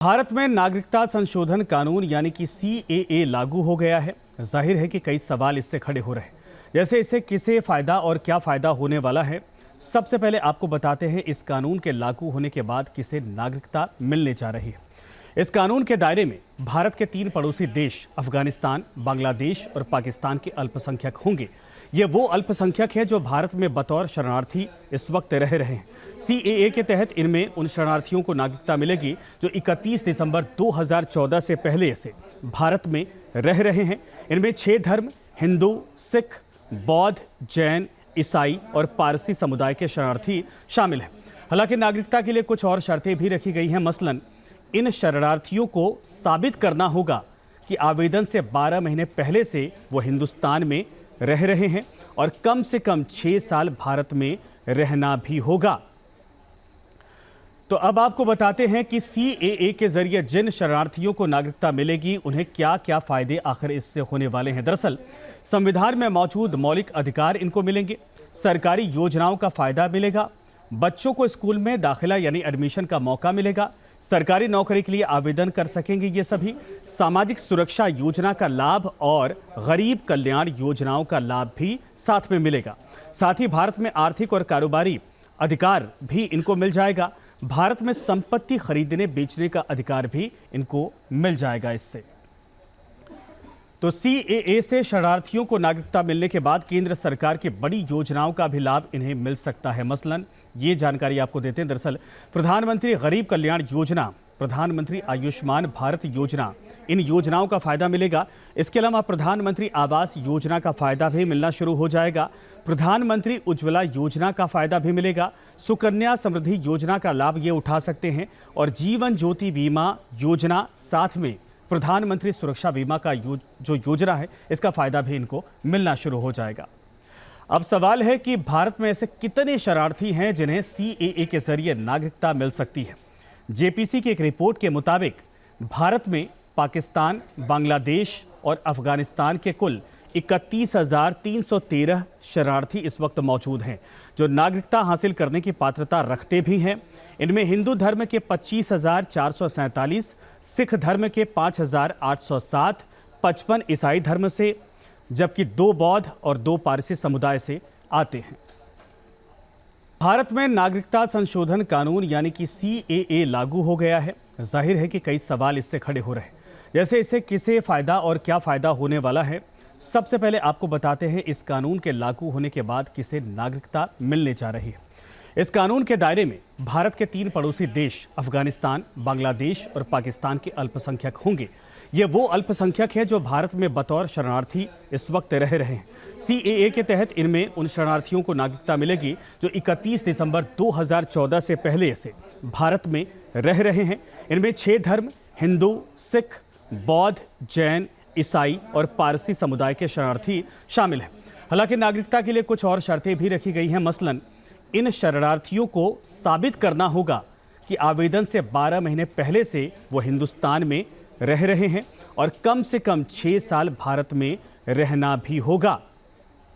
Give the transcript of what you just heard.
भारत में नागरिकता संशोधन कानून यानी कि सीएए लागू हो गया है। जाहिर है कि कई सवाल इससे खड़े हो रहे हैं, जैसे इससे किसे फायदा और क्या फायदा होने वाला है। सबसे पहले आपको बताते हैं इस कानून के लागू होने के बाद किसे नागरिकता मिलने जा रही है। इस कानून के दायरे में भारत के 3 पड़ोसी देश अफगानिस्तान, बांग्लादेश और पाकिस्तान के अल्पसंख्यक होंगे। ये वो अल्पसंख्यक हैं जो भारत में बतौर शरणार्थी इस वक्त रह रहे हैं। सीएए के तहत इनमें उन शरणार्थियों को नागरिकता मिलेगी जो 31 दिसंबर 2014 से पहले से भारत में रह रहे हैं। इनमें 6 धर्म हिंदू, सिख, बौद्ध, जैन, ईसाई और पारसी समुदाय के शरणार्थी शामिल हैं। हालांकि नागरिकता के लिए कुछ और शर्तें भी रखी गई हैं। मसलन इन शरणार्थियों को साबित करना होगा कि आवेदन से 12 महीने पहले से वो हिंदुस्तान में रह रहे हैं और कम से कम 6 साल भारत में रहना भी होगा। तो अब आपको बताते हैं कि सीएए के जरिए जिन शरणार्थियों को नागरिकता मिलेगी उन्हें क्या क्या फायदे आखिर इससे होने वाले हैं। दरअसल संविधान में मौजूद मौलिक अधिकार इनको मिलेंगे, सरकारी योजनाओं का फायदा मिलेगा, बच्चों को स्कूल में दाखिला यानी एडमिशन का मौका मिलेगा, सरकारी नौकरी के लिए आवेदन कर सकेंगे ये सभी, सामाजिक सुरक्षा योजना का लाभ और गरीब कल्याण योजनाओं का लाभ भी साथ में मिलेगा। साथ ही भारत में आर्थिक और कारोबारी अधिकार भी इनको मिल जाएगा। भारत में संपत्ति खरीदने बेचने का अधिकार भी इनको मिल जाएगा इससे। तो सीएए से शरणार्थियों को नागरिकता मिलने के बाद केंद्र सरकार की बड़ी योजनाओं का भी लाभ इन्हें मिल सकता है। मसलन ये जानकारी आपको देते हैं। दरअसल प्रधानमंत्री गरीब कल्याण योजना, प्रधानमंत्री आयुष्मान भारत योजना, इन योजनाओं का फायदा मिलेगा। इसके अलावा प्रधानमंत्री आवास योजना का फायदा भी मिलना शुरू हो जाएगा। प्रधानमंत्री उज्ज्वला योजना का फायदा भी मिलेगा। सुकन्या समृद्धि योजना का लाभ ये उठा सकते हैं और जीवन ज्योति बीमा योजना, साथ में प्रधानमंत्री सुरक्षा बीमा का जो योजना है इसका फायदा भी इनको मिलना शुरू हो जाएगा। अब सवाल है कि भारत में ऐसे कितने शरणार्थी हैं जिन्हें सीएए के जरिए नागरिकता मिल सकती है। जेपीसी की एक रिपोर्ट के मुताबिक भारत में पाकिस्तान, बांग्लादेश और अफगानिस्तान के कुल 31,313 शरणार्थी इस वक्त मौजूद हैं जो नागरिकता हासिल करने की पात्रता रखते भी हैं। इनमें हिंदू धर्म के 25,447, सिख धर्म के 5,807, 55 ईसाई धर्म से, जबकि 2 बौद्ध और 2 पारसी समुदाय से आते हैं। भारत में नागरिकता संशोधन कानून यानी कि सीएए लागू हो गया है। जाहिर है कि कई सवाल इससे खड़े हो रहे हैं, जैसे इससे किसे फायदा और क्या फायदा होने वाला है। सबसे पहले आपको बताते हैं इस कानून के लागू होने के बाद किसे नागरिकता मिलने जा रही है। इस कानून के दायरे में भारत के 3 पड़ोसी देश अफगानिस्तान, बांग्लादेश और पाकिस्तान के अल्पसंख्यक होंगे। ये वो अल्पसंख्यक हैं जो भारत में बतौर शरणार्थी इस वक्त रह रहे हैं। सीएए के तहत इनमें उन शरणार्थियों को नागरिकता मिलेगी जो 31 दिसंबर 2014 से पहले से भारत में रह रहे हैं। इनमें 6 धर्म हिंदू, सिख, बौद्ध, जैन, ईसाई और पारसी समुदाय के शरणार्थी शामिल हैं। हालांकि नागरिकता के लिए कुछ और शर्तें भी रखी गई हैं। मसलन इन शरणार्थियों को साबित करना होगा कि आवेदन से 12 महीने पहले से वो हिंदुस्तान में रह रहे हैं और कम से कम 6 साल भारत में रहना भी होगा।